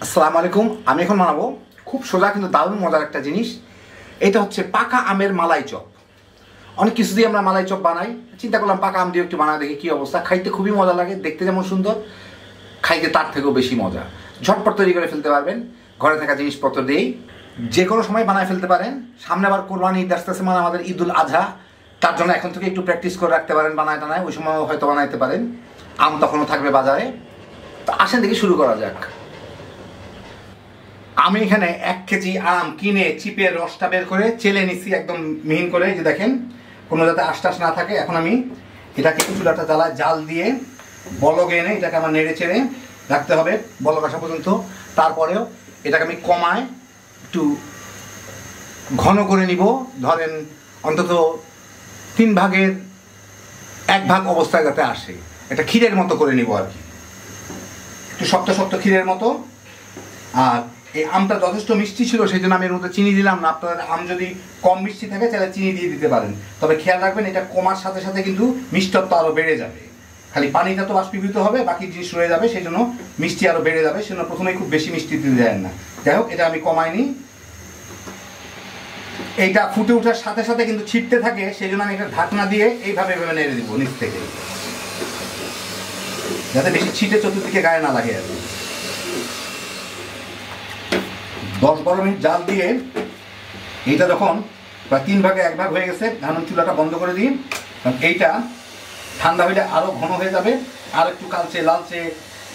আসসালামু আলাইকুম। আমি এখন বানাবো খুব সোজা কিন্তু দারুণ মজার একটা জিনিস। এটা হচ্ছে পাকা আমের মালাই চপ। অনেক কিছু দিয়ে আমরা মালাই চপ বানাই, চিন্তা করলাম পাকা আম দিয়ে একটু বানায় দেখি কী অবস্থা। খাইতে খুবই মজা লাগে, দেখতে যেমন সুন্দর, খাইতে তার থেকেও বেশি মজা। ঝটপট তৈরি করে ফেলতে পারবেন ঘরে থাকা জিনিসপত্র দিয়েই, যে কোনো সময় বানায় ফেলতে পারেন। সামনে আবার কোরবানি ঈদ আসতেছে, মানে আমাদের ঈদুল আজহা, তার জন্য এখন থেকে একটু প্র্যাকটিস করে রাখতে পারেন বানায় টানায়, ওই সময় হয়তো বানাইতে পারেন। আম তখনও থাকবে বাজারে। তো আসেন দেখি শুরু করা যাক। আমি এখানে 1 কেজি আম কিনে চিপের রসটা বের করে চেলে নিচ্ছি একদম মিহিন করে, যে দেখেন কোনো যাতে আশটাশ না থাকে। এখন আমি এটাকে চুলাটা জ্বালা জাল দিয়ে বলক এনে এটাকে আমার নেড়ে চেড়ে রাখতে হবে বলক আসা পর্যন্ত। তারপরেও এটাকে আমি কমায় একটু ঘন করে নিব, ধরেন অন্তত 3 ভাগের 1 ভাগ অবস্থায় যাতে আসে। এটা ক্ষীরের মতো করে নিব আর কি, একটু শক্ত শক্ত ক্ষীরের মতো। আর এই আমটা যথেষ্ট মিষ্টি ছিল, সেই জন্য আমি এর মধ্যে চিনি দিলাম না। আপনাদের আম যদি কম মিষ্টি থাকে তাহলে চিনি দিয়ে দিতে পারেন, তবে খেয়াল রাখবেন এটা কমার সাথে সাথে কিন্তু মিষ্টত্ব আরও বেড়ে যাবে। খালি পানিটা তো বাষ্পীভূত হবে, বাকি জিনিস রয়ে যাবে, সেই জন্য মিষ্টি আরও বেড়ে যাবে। সেজন্য প্রথমেই খুব বেশি মিষ্টি দিতে দেন না। যাই হোক, এটা আমি কমাইনি। এইটা ফুটে ওঠার সাথে সাথে কিন্তু ছিটতে থাকে, সেই জন্য আমি একটা ঢাকনা দিয়ে এইভাবে নেড়ে দিব নিচ থেকে, যাতে বেশি ছিটে চতুর্দিকে গায়ে না লাগে আর কি। 10-12 মিনিট জাল দিয়ে এইটা যখন প্রায় 3 ভাগে 1 ভাগ হয়ে গেছে, এখন চুলাটা বন্ধ করে দিই। কারণ এইটা ঠান্ডা হইলে আরও ঘন হয়ে যাবে, আর একটু কালচে লালচে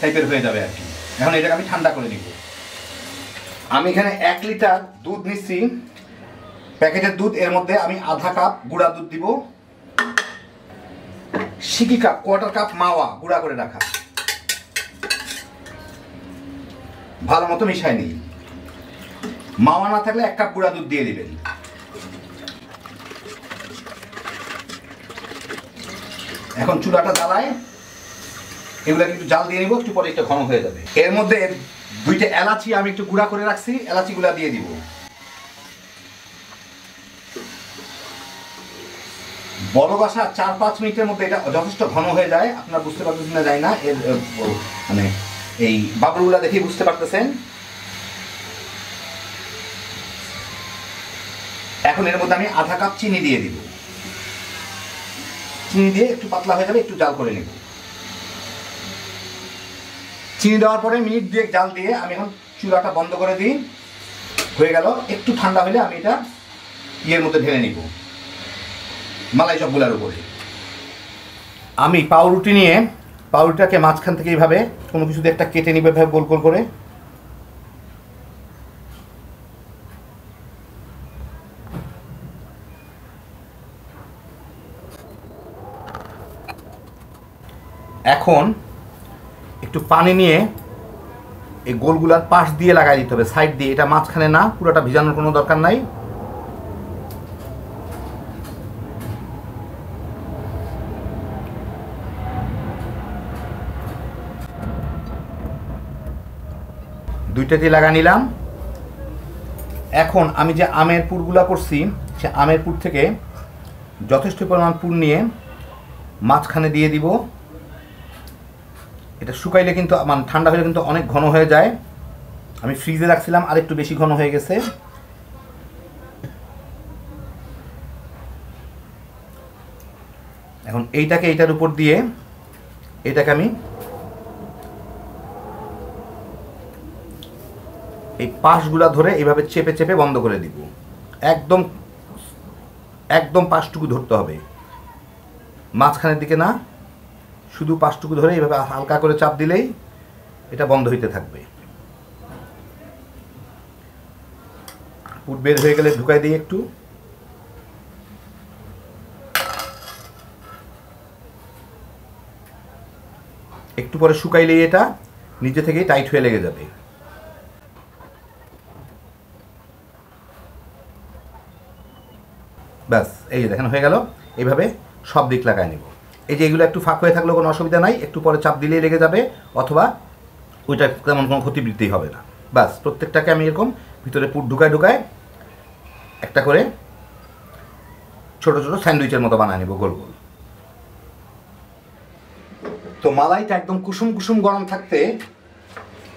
টাইপের হয়ে যাবে আর কি। এখন এটাকে আমি ঠান্ডা করে নিব। আমি এখানে 1 লিটার দুধ নিচ্ছি, প্যাকেটের দুধ। এর মধ্যে আমি আধা কাপ গুঁড়া দুধ দিব, সিকি কাপ 1/4 কাপ মাওয়া গুঁড়া করে রাখা, ভালো মতো মিশাই নিই। মাওয়া না থাকলে 1 কাপ গুঁড়া দুধ দিয়ে দিবেন। এখন চুলাটা জ্বালায় এগুলা একটু জাল দিয়ে নিব, একটু পরে একটু ঘন হয়ে যাবে। এর মধ্যে 2টা এলাচি আমি একটু গুঁড়া করে রাখছি, এলাচি গুলা দিয়ে দিব। বড় বাসা 4-5 মিনিটের মধ্যে এটা যথেষ্ট ঘন হয়ে যায়। আপনারা বুঝতে পারতেছেন না, যায় না, এর মানে এই বাবলগুলা দেখেই বুঝতে পারতেছেন। এখন এর মধ্যে আমি আধা কাপ চিনি দিয়ে দিব। চিনি দিয়ে একটু পাতলা হয়ে যাবে, একটু জাল করে নেব। চিনি দেওয়ার পরে মিনিট 2 জাল দিয়ে আমি এখন চুলাটা বন্ধ করে দিই। হয়ে গেল। একটু ঠান্ডা হলে আমি এটা ইয়ের মধ্যে ঢেলে নিব মালাই চপগুলার উপরে। আমি পাউরুটি নিয়ে পাউরুটিটাকে মাঝখান থেকে এইভাবে কোনো কিছু দিয়ে একটা কেটে নিবে, এভাবে গোল গোল করে। এখন একটু পানি নিয়ে এই গোলগুলার পাশ দিয়ে লাগাই দিতে হবে, সাইড দিয়ে। এটা মাঝখানে না, পুরোটা ভিজানোর কোনো দরকার নাই। দুইটা দিয়ে লাগা নিলাম। এখন আমি যে আমের পুরগুলা করছি, সে আমের পুর থেকে যথেষ্ট পরিমাণ পুর নিয়ে মাঝখানে দিয়ে দিব। এটা শুকাইলে কিন্তু মানে ঠান্ডা হলে কিন্তু অনেক ঘন হয়ে যায়। আমি ফ্রিজে রাখছিলাম, আর একটু বেশি ঘন হয়ে গেছে। এখন এইটাকে এইটার উপর দিয়ে এটাকে আমি এই পাশগুলা ধরে এইভাবে চেপে চেপে বন্ধ করে দিব। একদম একদম পাশটুকু ধরতে হবে, মাঝখানের দিকে না, শুধু পাশটুকু ধরে এইভাবে হালকা করে চাপ দিলেই এটা বন্ধ হইতে থাকবে। পুর বের হয়ে গেলে ঢুকাই দিই একটু। একটু পরে শুকাইলেই এটা নিজে থেকেই টাইট হয়ে লেগে যাবে। ব্যাস, এই দেখেন হয়ে গেল। এইভাবে সব দিক লাগাই নেব। এই যে এগুলো একটু ফাঁক হয়ে থাকলেও কোনো অসুবিধা নাই, একটু পরে চাপ দিলেই লেগে যাবে, অথবা ওইটা তেমন কোনো ক্ষতিবৃদ্ধি হবে না। ব্যাস, প্রত্যেকটাকে আমি এরকম ভিতরে পুর ঢুকায় ঢুকায় একটা করে ছোট ছোট স্যান্ডউইচের মতো বানায় নেব গোল গোল। তো মালাইটা একদম কুসুম কুসুম গরম থাকতে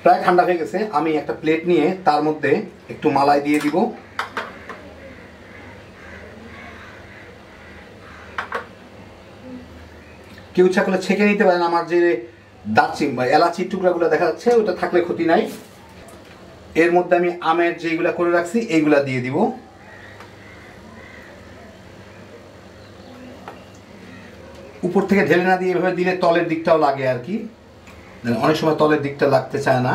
প্রায় ঠান্ডা হয়ে গেছে। আমি একটা প্লেট নিয়ে তার মধ্যে একটু মালাই দিয়ে দিব। কেউ ইচ্ছা করলে ছেঁকে নিতে পারেন। আমার যে দারচিনি বা এলাচির টুকরাগুলো দেখা যাচ্ছে ওটা থাকলে ক্ষতি নাই। এর মধ্যে আমি আমের যেগুলা করে রাখছি এইগুলা দিয়ে দিব। উপর থেকে ঢেলে না দিয়ে এভাবে দিলে তলের দিকটাও লাগে আর কি, অনেক সময় তলের দিকটা লাগতে চায় না।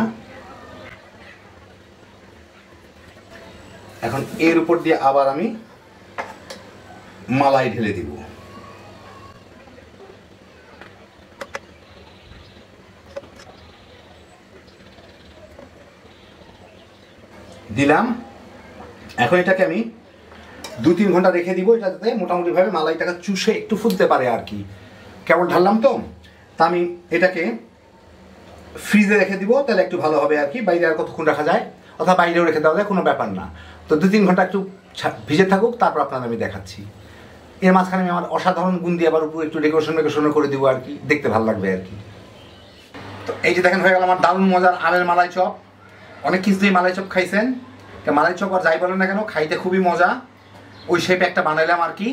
এখন এর উপর দিয়ে আবার আমি মালাই ঢেলে দিব। দিলাম। এখন এটাকে আমি 2-3 ঘন্টা রেখে দিব, এটা যাতে মোটামুটি ভাবে মালাইটাকে চুষে একটু ফুটতে পারে আর কি। কেবল ঢাললাম তো, তা আমি এটাকে ফ্রিজে রেখে দিব, তাহলে একটু ভালো হবে আর কি। বাইরে আর কতক্ষণ রাখা যায়, অথবা বাইরেও রেখে দেওয়া যায়, কোনো ব্যাপার না। তো 2-3 ঘন্টা একটু ভিজে থাকুক, তারপর আপনাদের আমি দেখাচ্ছি। এর মাঝখানে আমি আমার অসাধারণ গুণ দিয়ে আবার উপরে একটু ডেকোরেশন করে দিব আর কি, দেখতে ভালো লাগবে আর কি। তো এই যে দেখেন হয়ে গেল আমার দারুণ মজার আমের মালাই চপ। অনেক কিছু দিয়ে মালাই চপ খাইছেন, মালাই চপ আর যাই বলেন না কেন খাইতে খুবই মজা। ওই শেপে একটা বানাইলাম আর কি।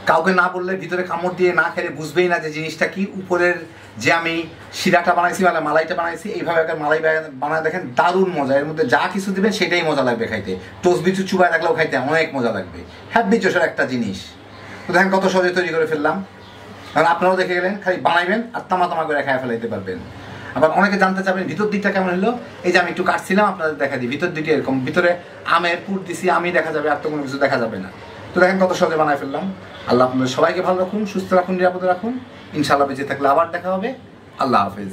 কাউকে না বললে ভিতরে কামড় দিয়ে না খেলে বুঝবেই না যে জিনিসটা কি। উপরের যে আমি শিরাটা বানাইছি মানে মালাইটা বানাইছি, এইভাবে একটা মালাই বানায় দেখেন, দারুণ মজা। এর মধ্যে যা কিছু দিবেন সেটাই মজা লাগবে খাইতে। টোস্ট বিচু চুবায় রাখলেও খাইতে অনেক মজা লাগবে। হ্যাপি জোশের একটা জিনিস। তো দেখেন কত সহজে তৈরি করে ফেললাম। কারণ আপনারাও দেখে গেলেন, খালি বানাইবেন আর তামা করে খাই ফেলাইতে পারবেন। আবার অনেকে জানতে চাবেন ভিতর দিকটা কেমন হলো। এই যে আমি একটু কাটছিলাম, আপনাদের দেখা দিই ভিতর দিকে এরকম, ভিতরে আমের পুর দিছি, আমি দেখা যাবে, আর তো কোনো কিছু দেখা যাবে না। তো দেখেন কত সহজে বানায় ফেললাম। আল্লাহ আপনাদের সবাইকে ভালো রাখুন, সুস্থ রাখুন, নিরাপদে রাখুন। ইনশাআল্লাহ বেঁচে থাকলে আবার দেখা হবে। আল্লাহ হাফেজ।